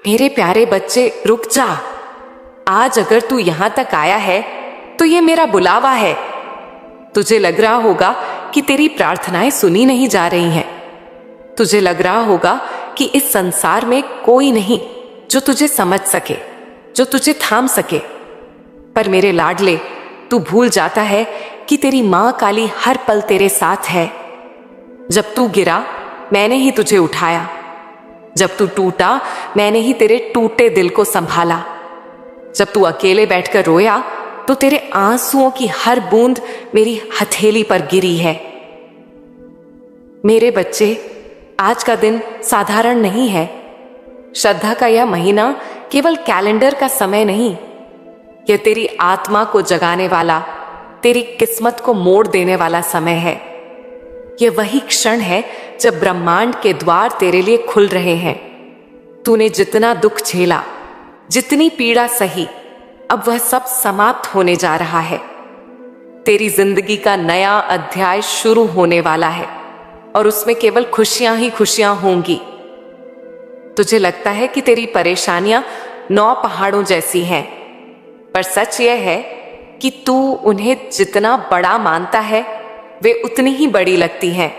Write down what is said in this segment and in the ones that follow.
मेरे प्यारे बच्चे, रुक जा। आज अगर तू यहां तक आया है तो ये मेरा बुलावा है। तुझे लग रहा होगा कि तेरी प्रार्थनाएं सुनी नहीं जा रही हैं। तुझे लग रहा होगा कि इस संसार में कोई नहीं जो तुझे समझ सके, जो तुझे थाम सके। पर मेरे लाडले, तू भूल जाता है कि तेरी मां काली हर पल तेरे साथ है। जब तू गिरा, मैंने ही तुझे उठाया। जब तू टूटा, मैंने ही तेरे टूटे दिल को संभाला। जब तू अकेले बैठकर रोया तो तेरे आंसुओं की हर बूंद मेरी हथेली पर गिरी है। मेरे बच्चे, आज का दिन साधारण नहीं है। श्रद्धा का यह महीना केवल कैलेंडर का समय नहीं, यह तेरी आत्मा को जगाने वाला, तेरी किस्मत को मोड़ देने वाला समय है। यह वही क्षण है जब ब्रह्मांड के द्वार तेरे लिए खुल रहे हैं। तूने जितना दुख झेला, जितनी पीड़ा सही, अब वह सब समाप्त होने जा रहा है। तेरी जिंदगी का नया अध्याय शुरू होने वाला है और उसमें केवल खुशियां ही खुशियां होंगी। तुझे लगता है कि तेरी परेशानियां 9 पहाड़ों जैसी हैं, पर सच यह है कि तू उन्हें जितना बड़ा मानता है वे उतनी ही बड़ी लगती हैं।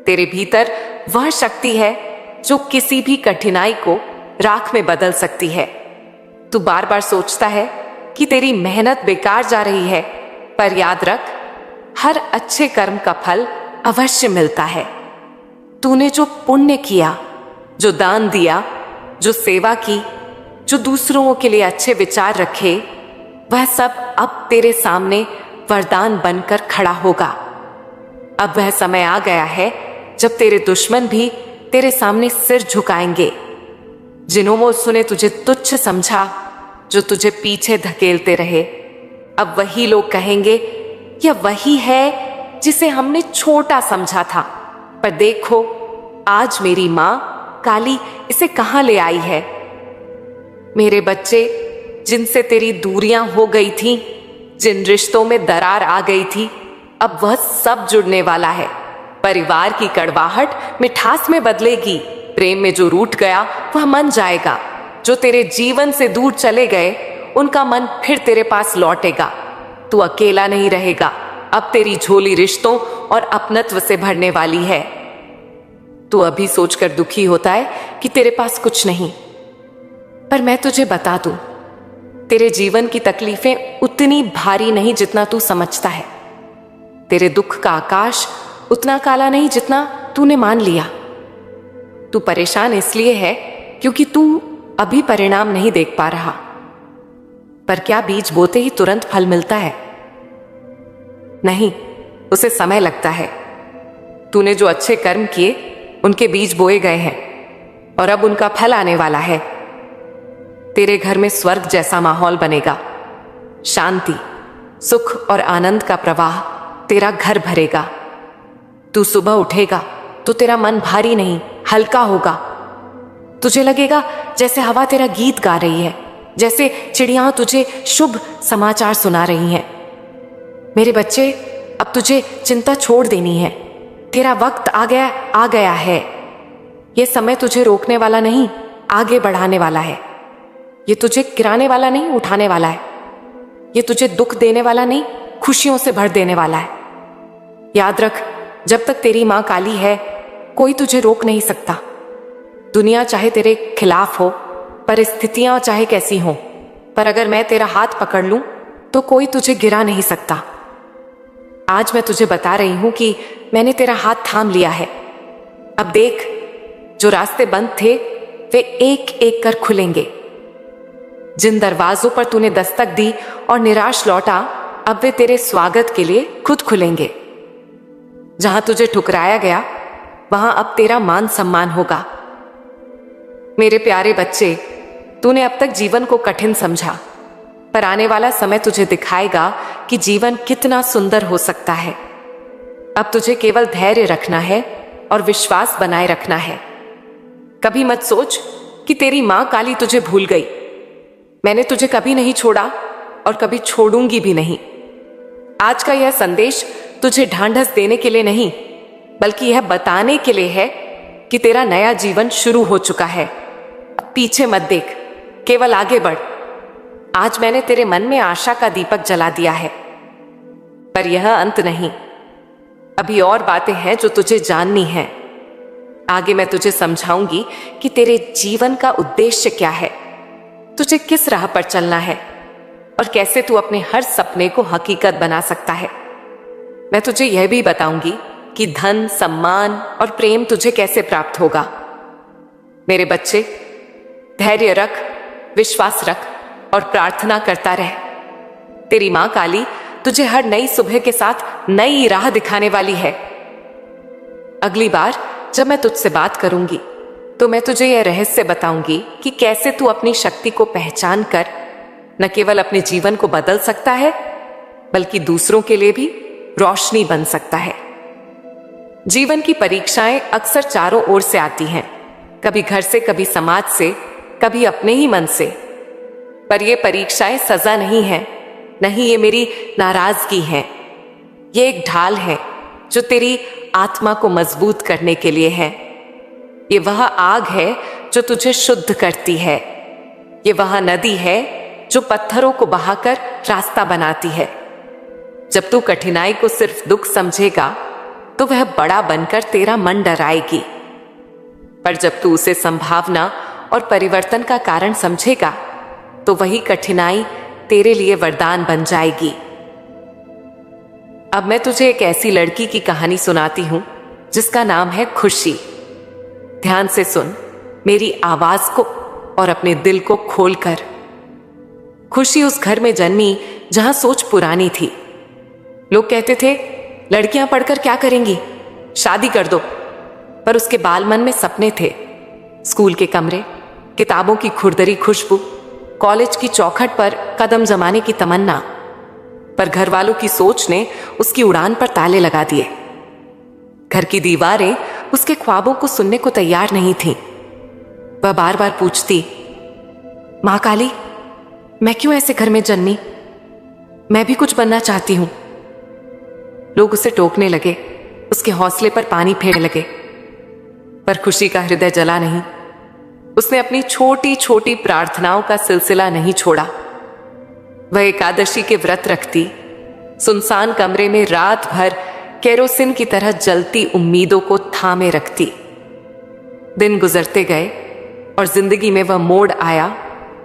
तेरे भीतर वह शक्ति है जो किसी भी कठिनाई को राख में बदल सकती है। तू बार बार सोचता है कि तेरी मेहनत बेकार जा रही है, पर याद रख, हर अच्छे कर्म का फल अवश्य मिलता है। तूने जो पुण्य किया, जो दान दिया, जो सेवा की, जो दूसरों के लिए अच्छे विचार रखे, वह सब अब तेरे सामने वरदान बनकर खड़ा होगा। अब वह समय आ गया है जब तेरे दुश्मन भी तेरे सामने सिर झुकाएंगे। जिन्होंने ने तुझे तुच्छ समझा, जो तुझे पीछे धकेलते रहे, अब वही लोग कहेंगे, यह वही है जिसे हमने छोटा समझा था। पर देखो, आज मेरी मां काली इसे कहां ले आई है। मेरे बच्चे, जिनसे तेरी दूरियां हो गई थीं, जिन रिश्तों में दरार आ गई थी, अब वह सब जुड़ने वाला है। परिवार की कड़वाहट मिठास में बदलेगी। प्रेम में जो रूठ गया वह मन जाएगा। जो तेरे जीवन से दूर चले गए, उनका मन फिर तेरे पास लौटेगा। तू अकेला नहीं रहेगा। अब तेरी झोली रिश्तों और अपनत्व से भरने वाली है। तू अभी सोचकर दुखी होता है कि तेरे पास कुछ नहीं, पर मैं तुझे बता दूं, तेरे जीवन की तकलीफें उतनी भारी नहीं जितना तू समझता है। तेरे दुख का आकाश उतना काला नहीं जितना तूने मान लिया। तू परेशान इसलिए है क्योंकि तू अभी परिणाम नहीं देख पा रहा। पर क्या बीज बोते ही तुरंत फल मिलता है? नहीं, उसे समय लगता है। तूने जो अच्छे कर्म किए, उनके बीज बोए गए हैं और अब उनका फल आने वाला है। तेरे घर में स्वर्ग जैसा माहौल बनेगा। शांति, सुख और आनंद का प्रवाह तेरा घर भरेगा। तू सुबह उठेगा तो तेरा मन भारी नहीं, हल्का होगा। तुझे लगेगा जैसे हवा तेरा गीत गा रही है, जैसे चिड़ियां तुझे शुभ समाचार सुना रही हैं। मेरे बच्चे, अब तुझे चिंता छोड़ देनी है। तेरा वक्त आ गया है। यह समय तुझे रोकने वाला नहीं, आगे बढ़ाने वाला है। ये तुझे गिराने वाला नहीं, उठाने वाला है। ये तुझे दुख देने वाला नहीं, खुशियों से भर देने वाला है। याद रख, जब तक तेरी मां काली है, कोई तुझे रोक नहीं सकता। दुनिया चाहे तेरे खिलाफ हो, परिस्थितियां चाहे कैसी हो, पर अगर मैं तेरा हाथ पकड़ लूं तो कोई तुझे गिरा नहीं सकता। आज मैं तुझे बता रही हूं कि मैंने तेरा हाथ थाम लिया है। अब देख, जो रास्ते बंद थे वे एक एक कर खुलेंगे। जिन दरवाजों पर तूने दस्तक दी और निराश लौटा, अब वे तेरे स्वागत के लिए खुद खुलेंगे। जहां तुझे ठुकराया गया, वहां अब तेरा मान सम्मान होगा। मेरे प्यारे बच्चे, तूने अब तक जीवन को कठिन समझा, पर आने वाला समय तुझे दिखाएगा कि जीवन कितना सुंदर हो सकता है। अब तुझे केवल धैर्य रखना है और विश्वास बनाए रखना है। कभी मत सोच कि तेरी मां काली तुझे भूल गई। मैंने तुझे कभी नहीं छोड़ा और कभी छोड़ूंगी भी नहीं। आज का यह संदेश तुझे ढांढस देने के लिए नहीं, बल्कि यह बताने के लिए है कि तेरा नया जीवन शुरू हो चुका है। पीछे मत देख, केवल आगे बढ़। आज मैंने तेरे मन में आशा का दीपक जला दिया है, पर यह अंत नहीं। अभी और बातें हैं जो तुझे जाननी हैं। आगे मैं तुझे समझाऊंगी कि तेरे जीवन का उद्देश्य क्या है, तुझे किस राह पर चलना है और कैसे तू अपने हर सपने को हकीकत बना सकता है। मैं तुझे यह भी बताऊंगी कि धन, सम्मान और प्रेम तुझे कैसे प्राप्त होगा। मेरे बच्चे, धैर्य रख, विश्वास रख और प्रार्थना करता रह। तेरी मां काली तुझे हर नई सुबह के साथ नई राह दिखाने वाली है। अगली बार जब मैं तुझसे बात करूंगी तो मैं तुझे यह रहस्य बताऊंगी कि कैसे तू अपनी शक्ति को पहचान कर न केवल अपने जीवन को बदल सकता है, बल्कि दूसरों के लिए भी रोशनी बन सकता है। जीवन की परीक्षाएं अक्सर चारों ओर से आती हैं, कभी घर से, कभी समाज से, कभी अपने ही मन से। पर ये परीक्षाएं सजा नहीं है, नहीं, ये मेरी नाराजगी है। ये एक ढाल है जो तेरी आत्मा को मजबूत करने के लिए है। ये वह आग है जो तुझे शुद्ध करती है। ये वह नदी है जो पत्थरों को बहाकर रास्ता बनाती है। जब तू कठिनाई को सिर्फ दुख समझेगा तो वह बड़ा बनकर तेरा मन डराएगी, पर जब तू उसे संभावना और परिवर्तन का कारण समझेगा तो वही कठिनाई तेरे लिए वरदान बन जाएगी। अब मैं तुझे एक ऐसी लड़की की कहानी सुनाती हूं जिसका नाम है खुशी। ध्यान से सुन मेरी आवाज को और अपने दिल को खोलकर। खुशी उस घर में जन्मी जहां सोच पुरानी थी। लोग कहते थे, लड़कियां पढ़कर क्या करेंगी, शादी कर दो। पर उसके बाल मन में सपने थे। स्कूल के कमरे, किताबों की खुरदरी खुशबू, कॉलेज की चौखट पर कदम जमाने की तमन्ना। पर घर वालों की सोच ने उसकी उड़ान पर ताले लगा दिए। घर की दीवारें उसके ख्वाबों को सुनने को तैयार नहीं थीं। वह बार बार पूछती, मां काली, मैं क्यों ऐसे घर में जन्मी? मैं भी कुछ बनना चाहती हूं। लोग उसे टोकने लगे, उसके हौसले पर पानी फेरने लगे, पर खुशी का हृदय जला नहीं। उसने अपनी छोटी छोटी प्रार्थनाओं का सिलसिला नहीं छोड़ा। वह एकादशी के व्रत रखती, सुनसान कमरे में रात भर केरोसिन की तरह जलती उम्मीदों को थामे रखती। दिन गुजरते गए और जिंदगी में वह मोड़ आया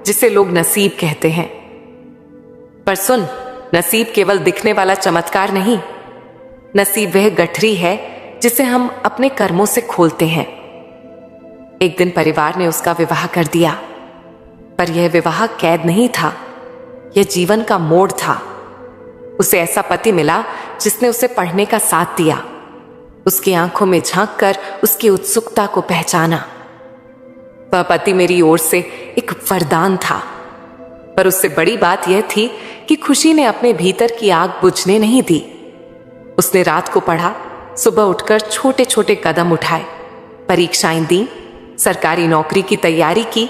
जिसे लोग नसीब कहते हैं। पर सुन, नसीब केवल दिखने वाला चमत्कार नहीं, नसीब वह गठरी है जिसे हम अपने कर्मों से खोलते हैं। एक दिन परिवार ने उसका विवाह कर दिया, पर यह विवाह कैद नहीं था, यह जीवन का मोड़ था। उसे ऐसा पति मिला जिसने उसे पढ़ने का साथ दिया, उसकी आंखों में झांक कर उसकी उत्सुकता को पहचाना। वह पति मेरी ओर से एक वरदान था, पर उससे बड़ी बात यह थी कि खुशी ने अपने भीतर की आग बुझने नहीं दी। उसने रात को पढ़ा, सुबह उठकर छोटे छोटे कदम उठाए, परीक्षाएं दी, सरकारी नौकरी की तैयारी की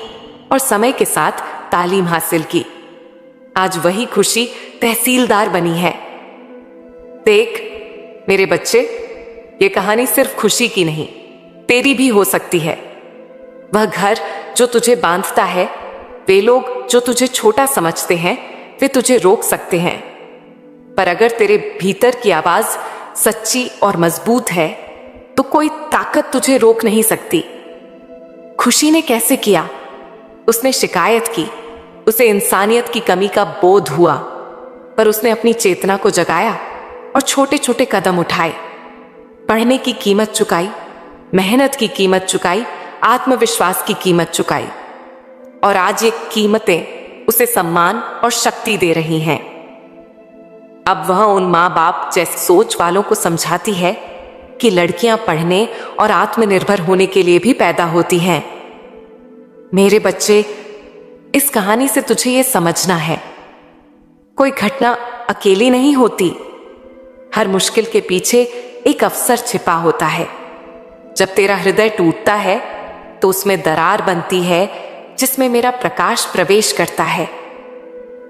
और समय के साथ तालीम हासिल की। आज वही खुशी तहसीलदार बनी है। देख मेरे बच्चे, ये कहानी सिर्फ खुशी की नहीं, तेरी भी हो सकती है। वह घर जो तुझे बांधता है, वे लोग जो तुझे छोटा समझते हैं, वे तुझे रोक सकते हैं। पर अगर तेरे भीतर की आवाज सच्ची और मजबूत है तो कोई ताकत तुझे रोक नहीं सकती। खुशी ने कैसे किया? उसने शिकायत की, उसे इंसानियत की कमी का बोध हुआ, पर उसने अपनी चेतना को जगाया और छोटे छोटे कदम उठाए। पढ़ने की कीमत चुकाई, मेहनत की कीमत चुकाई, आत्मविश्वास की कीमत चुकाई, और आज ये कीमतें उसे सम्मान और शक्ति दे रही हैं। अब वह उन माँ बाप जैसी सोच वालों को समझाती है कि लड़कियां पढ़ने और आत्मनिर्भर होने के लिए भी पैदा होती हैं। मेरे बच्चे, इस कहानी से तुझे यह समझना है, कोई घटना अकेली नहीं होती। हर मुश्किल के पीछे एक अवसर छिपा होता है। जब तेरा हृदय टूटता है तो उसमें दरार बनती है जिसमें मेरा प्रकाश प्रवेश करता है।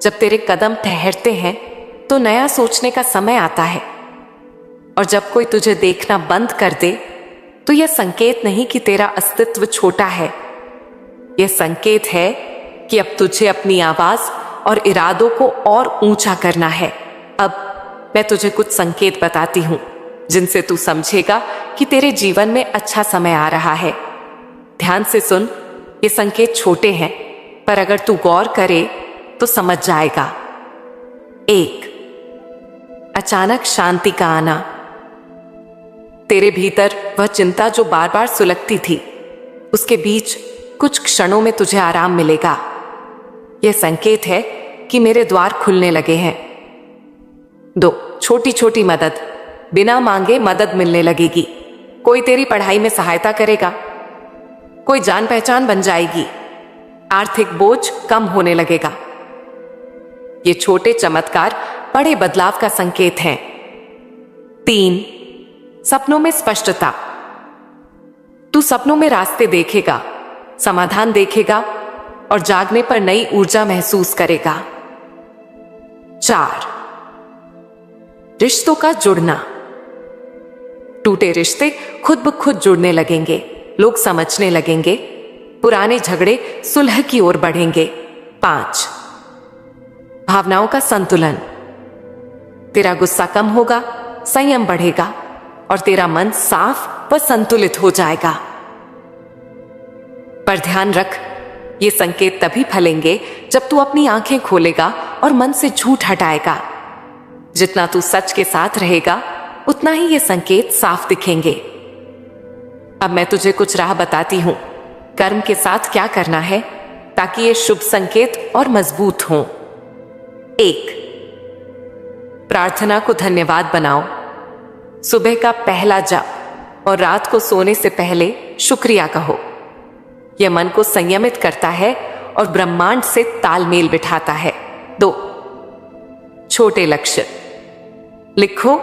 जब तेरे कदम ठहरते हैं तो नया सोचने का समय आता है, और जब कोई तुझे देखना बंद कर दे तो यह संकेत नहीं कि तेरा अस्तित्व छोटा है, यह संकेत है कि अब तुझे अपनी आवाज और इरादों को और ऊंचा करना है। अब मैं तुझे कुछ संकेत बताती हूं जिनसे तू समझेगा कि तेरे जीवन में अच्छा समय आ रहा है। ध्यान से सुन, ये संकेत छोटे हैं, पर अगर तू गौर करे तो समझ जाएगा। 1, अचानक शांति का आना। तेरे भीतर वह चिंता जो बार बार सुलगती थी, उसके बीच कुछ क्षणों में तुझे आराम मिलेगा। यह संकेत है कि मेरे द्वार खुलने लगे हैं। 2, छोटी छोटी मदद। बिना मांगे मदद मिलने लगेगी। कोई तेरी पढ़ाई में सहायता करेगा, कोई जान पहचान बन जाएगी, आर्थिक बोझ कम होने लगेगा। ये छोटे चमत्कार बड़े बदलाव का संकेत हैं। 3, सपनों में स्पष्टता। तू सपनों में रास्ते देखेगा, समाधान देखेगा और जागने पर नई ऊर्जा महसूस करेगा। 4, रिश्तों का जुड़ना। टूटे रिश्ते खुद ब खुद जुड़ने लगेंगे, लोग समझने लगेंगे, पुराने झगड़े सुलह की ओर बढ़ेंगे। 5, भावनाओं का संतुलन। तेरा गुस्सा कम होगा, संयम बढ़ेगा और तेरा मन साफ व संतुलित हो जाएगा। पर ध्यान रख, ये संकेत तभी फलेंगे जब तू अपनी आंखें खोलेगा और मन से झूठ हटाएगा। जितना तू सच के साथ रहेगा, उतना ही ये संकेत साफ दिखेंगे। अब मैं तुझे कुछ राह बताती हूं, कर्म के साथ क्या करना है ताकि ये शुभ संकेत और मजबूत हों। 1, प्रार्थना को धन्यवाद बनाओ। सुबह का पहला जप और रात को सोने से पहले शुक्रिया कहो। यह मन को संयमित करता है और ब्रह्मांड से तालमेल बिठाता है। 2, छोटे लक्ष्य लिखो।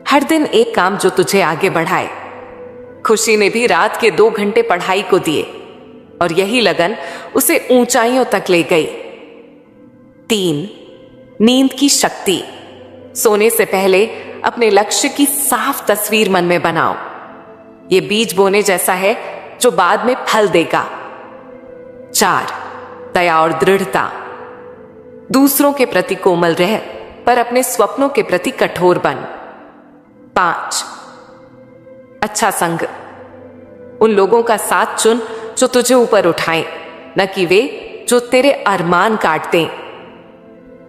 हर दिन एक काम जो तुझे आगे बढ़ाए। खुशी ने भी रात के 2 घंटे पढ़ाई को दिए और यही लगन उसे ऊंचाइयों तक ले गई। 3, नींद की शक्ति। सोने से पहले अपने लक्ष्य की साफ तस्वीर मन में बनाओ। ये बीज बोने जैसा है जो बाद में फल देगा। 4, दया और दृढ़ता। दूसरों के प्रति कोमल रह, पर अपने स्वप्नों के प्रति कठोर बन। 5, अच्छा संग। उन लोगों का साथ चुन जो तुझे ऊपर उठाएं, न कि वे जो तेरे अरमान काट दें।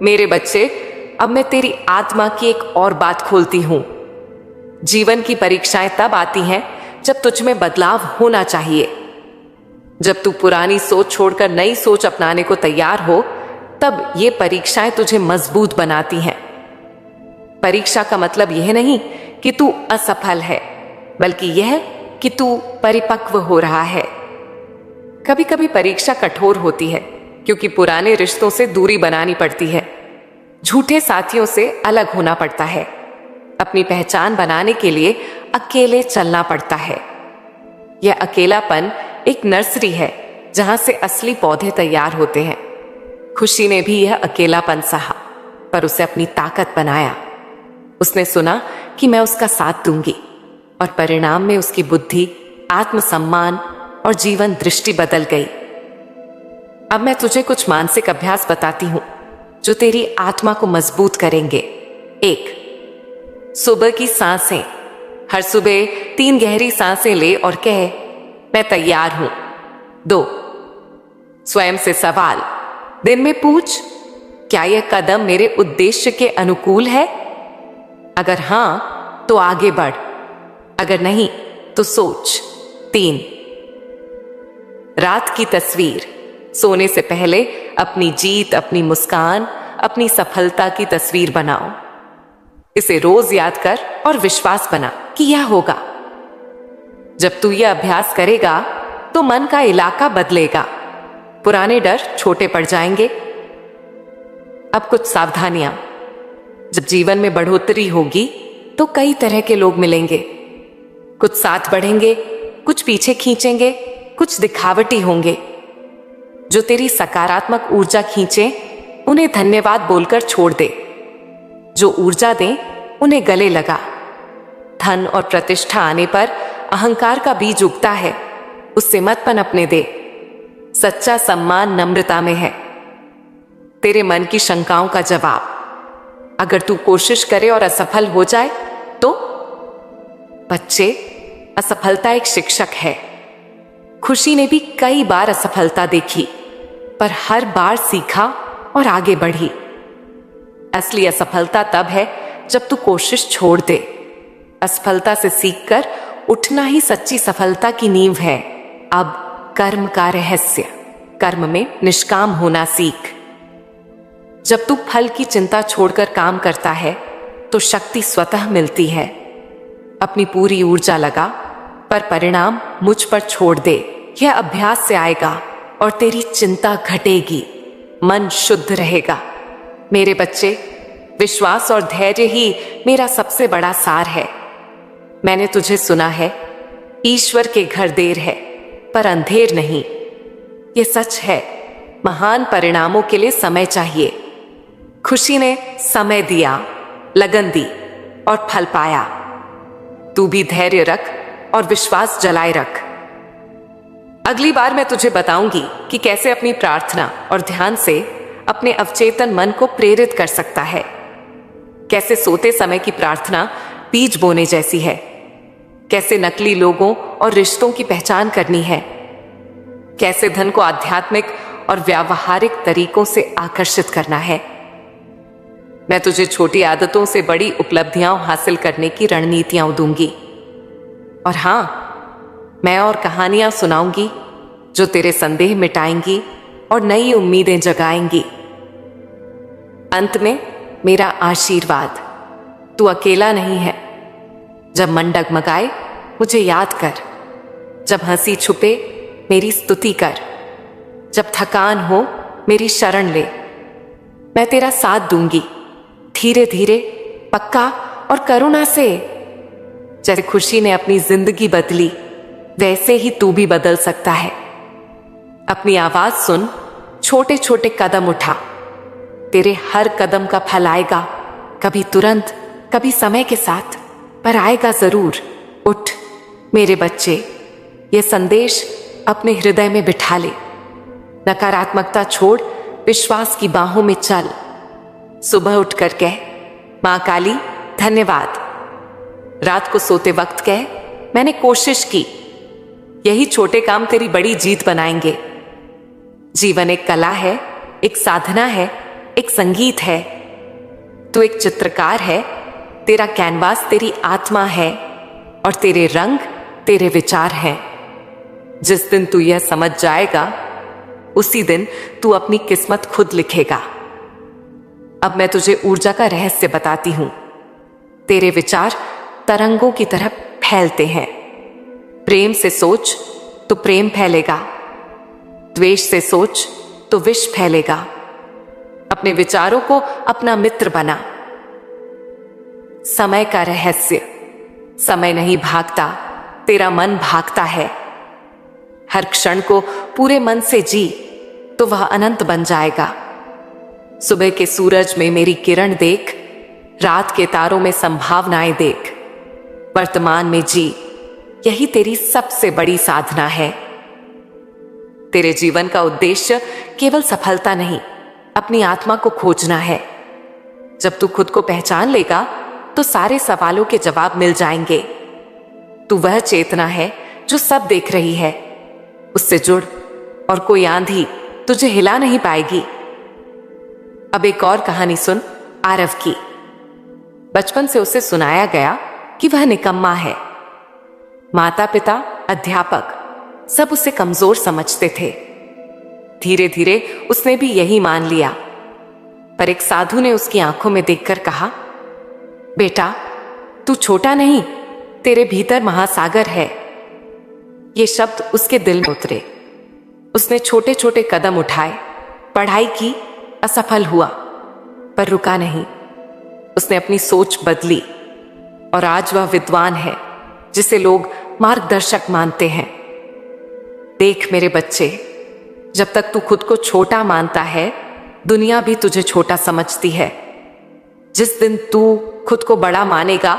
मेरे बच्चे, अब मैं तेरी आत्मा की एक और बात खोलती हूं। जीवन की परीक्षाएं तब आती हैं जब तुझ में बदलाव होना चाहिए। जब तू पुरानी सोच छोड़कर नई सोच अपनाने को तैयार हो, तब ये परीक्षाएं तुझे मजबूत बनाती हैं। परीक्षा का मतलब यह नहीं कि तू असफल है, बल्कि यह कि तू परिपक्व हो रहा है। कभी कभी परीक्षा कठोर होती है क्योंकि पुराने रिश्तों से दूरी बनानी पड़ती है, झूठे साथियों से अलग होना पड़ता है, अपनी पहचान बनाने के लिए अकेले चलना पड़ता है। यह अकेलापन एक नर्सरी है जहां से असली पौधे तैयार होते हैं। खुशी ने भी यह अकेलापन सहा, पर उसे अपनी ताकत बनाया। उसने सुना कि मैं उसका साथ दूंगी और परिणाम में उसकी बुद्धि, आत्मसम्मान और जीवन दृष्टि बदल गई। अब मैं तुझे कुछ मानसिक अभ्यास बताती हूं जो तेरी आत्मा को मजबूत करेंगे। 1, सुबह की सांसें। हर सुबह 3 गहरी सांसें ले और कह, मैं तैयार हूं। 2, स्वयं से सवाल। दिन में पूछ, क्या यह कदम मेरे उद्देश्य के अनुकूल है? अगर हां, तो आगे बढ़, अगर नहीं तो सोच। 3, रात की तस्वीर। सोने से पहले अपनी जीत, अपनी मुस्कान, अपनी सफलता की तस्वीर बनाओ। इसे रोज याद कर और विश्वास बना कि यह होगा। जब तू यह अभ्यास करेगा तो मन का इलाका बदलेगा, पुराने डर छोटे पड़ जाएंगे। अब कुछ सावधानियां। जब जीवन में बढ़ोतरी होगी तो कई तरह के लोग मिलेंगे। कुछ साथ बढ़ेंगे, कुछ पीछे खींचेंगे, कुछ दिखावटी होंगे। जो तेरी सकारात्मक ऊर्जा खींचे, उन्हें धन्यवाद बोलकर छोड़ दे। जो ऊर्जा दें, उन्हें गले लगा। धन और प्रतिष्ठा आने पर अहंकार का बीज उगता है, उससे मत पनपने दे। सच्चा सम्मान नम्रता में है। तेरे मन की शंकाओं का जवाब। अगर तू कोशिश करे और असफल हो जाए तो? बच्चे, असफलता एक शिक्षक है। खुशी ने भी कई बार असफलता देखी, पर हर बार सीखा और आगे बढ़ी। असली असफलता तब है जब तू कोशिश छोड़ दे। असफलता से सीखकर उठना ही सच्ची सफलता की नींव है। अब कर्म का रहस्य। कर्म में निष्काम होना सीख। जब तू फल की चिंता छोड़कर काम करता है तो शक्ति स्वतः मिलती है। अपनी पूरी ऊर्जा लगा, पर परिणाम मुझ पर छोड़ दे। यह अभ्यास से आएगा और तेरी चिंता घटेगी, मन शुद्ध रहेगा। मेरे बच्चे, विश्वास और धैर्य ही मेरा सबसे बड़ा सार है। मैंने तुझे सुना है, ईश्वर के घर देर है पर अंधेर नहीं। ये सच है, महान परिणामों के लिए समय चाहिए। खुशी ने समय दिया, लगन दी और फल पाया। तू भी धैर्य रख और विश्वास जलाए रख। अगली बार मैं तुझे बताऊंगी कि कैसे अपनी प्रार्थना और ध्यान से अपने अवचेतन मन को प्रेरित कर सकता है। कैसे सोते समय की प्रार्थना बीज बोने जैसी है। कैसे नकली लोगों और रिश्तों की पहचान करनी है। कैसे धन को आध्यात्मिक और व्यावहारिक तरीकों से आकर्षित करना है। मैं तुझे छोटी आदतों से बड़ी उपलब्धियां हासिल करने की रणनीतियां दूंगी। और हां, मैं और कहानियां सुनाऊंगी जो तेरे संदेह मिटाएंगी और नई उम्मीदें जगाएंगी। अंत में मेरा आशीर्वाद, तू अकेला नहीं है। जब मन डगमगाए मुझे याद कर। जब हंसी छुपे मेरी स्तुति कर। जब थकान हो मेरी शरण ले। मैं तेरा साथ दूंगी, धीरे धीरे, पक्का और करुणा से। जैसे खुशी ने अपनी जिंदगी बदली, वैसे ही तू भी बदल सकता है। अपनी आवाज सुन, छोटे छोटे कदम उठा। तेरे हर कदम का फल आएगा, कभी तुरंत, कभी समय के साथ, पर आएगा जरूर। उठ मेरे बच्चे, ये संदेश अपने हृदय में बिठा ले। नकारात्मकता छोड़, विश्वास की बाहों में चल। सुबह उठकर कह, मां काली धन्यवाद। रात को सोते वक्त कह, मैंने कोशिश की। यही छोटे काम तेरी बड़ी जीत बनाएंगे। जीवन एक कला है, एक साधना है, एक संगीत है। तू एक चित्रकार है, तेरा कैनवास तेरी आत्मा है और तेरे रंग तेरे विचार हैं। जिस दिन तू यह समझ जाएगा, उसी दिन तू अपनी किस्मत खुद लिखेगा। अब मैं तुझे ऊर्जा का रहस्य बताती हूं। तेरे विचार तरंगों की तरह फैलते हैं। प्रेम से सोच तो प्रेम फैलेगा। द्वेष से सोच तो विष फैलेगा। अपने विचारों को अपना मित्र बना। समय का रहस्य, समय नहीं भागता, तेरा मन भागता है। हर क्षण को पूरे मन से जी तो वह अनंत बन जाएगा। सुबह के सूरज में मेरी किरण देख, रात के तारों में संभावनाएं देख। वर्तमान में जी, यही तेरी सबसे बड़ी साधना है। तेरे जीवन का उद्देश्य केवल सफलता नहीं, अपनी आत्मा को खोजना है। जब तू खुद को पहचान लेगा तो सारे सवालों के जवाब मिल जाएंगे। तू वह चेतना है जो सब देख रही है। उससे जुड़ और कोई आंधी तुझे हिला नहीं पाएगी। अब एक और कहानी सुन, आरव की। बचपन से उसे सुनाया गया कि वह निकम्मा है। माता पिता, अध्यापक सब उसे कमजोर समझते थे। धीरे धीरे उसने भी यही मान लिया। पर एक साधु ने उसकी आंखों में देखकर कहा, बेटा तू छोटा नहीं, तेरे भीतर महासागर है। ये शब्द उसके दिल में उतरे। उसने छोटे छोटे कदम उठाए, पढ़ाई की, असफल हुआ, पर रुका नहीं। उसने अपनी सोच बदली और आज वह विद्वान है जिसे लोग मार्गदर्शक मानते हैं। देख मेरे बच्चे, जब तक तू खुद को छोटा मानता है, दुनिया भी तुझे छोटा समझती है। जिस दिन तू खुद को बड़ा मानेगा,